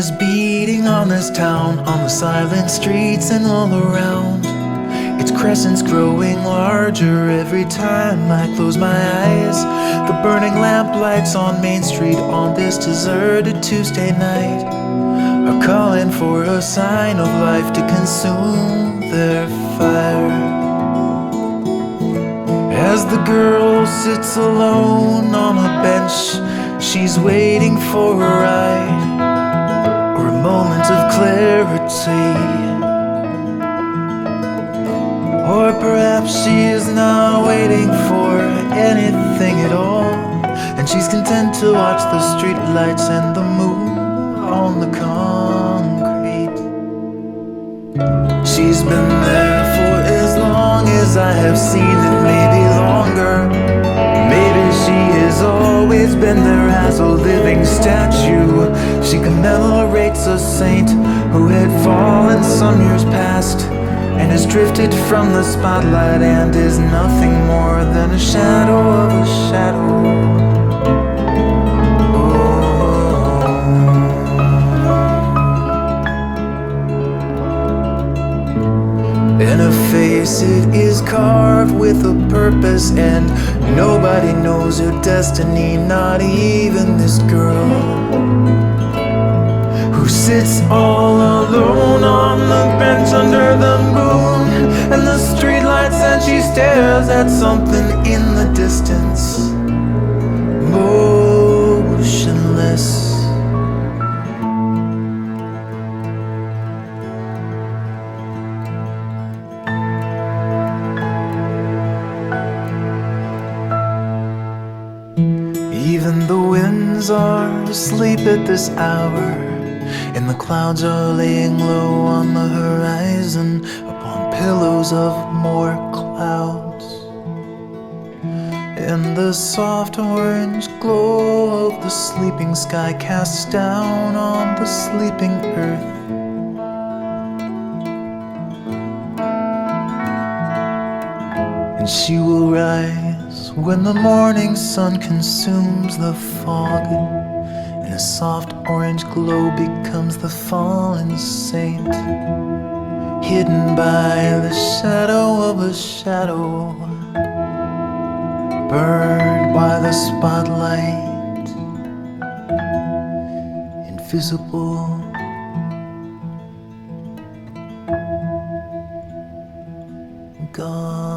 Is beating on this town, on the silent streets and all around. Its crescent's growing larger every time I close my eyes. The burning lamp lights on Main Street on this deserted Tuesday night are calling for a sign of life to consume their fire. As the girl sits alone on a bench, she's waiting for a ride, moment of clarity. Or perhaps she is not waiting for anything at all, and she's content to watch the street lights and the moon on the concrete. She's been there for as long as I have seen it, maybe longer. Maybe she has always been there as a living statue. She commemorates a saint who had fallen some years past and has drifted from the spotlight and is nothing more than a shadow of a shadow. In her face it is carved with a purpose, and nobody knows her destiny, not even this girl who sits all alone on the bench under the moon and the streetlights, and she stares at something in the distance, motionless. Even the winds are asleep at this hour, and the clouds are laying low on the horizon upon pillows of more clouds. And the soft orange glow of the sleeping sky casts down on the sleeping earth. And she will rise when the morning sun consumes the fog, and a soft orange glow becomes the fallen saint, hidden by the shadow of a shadow, burned by the spotlight, invisible. Gone.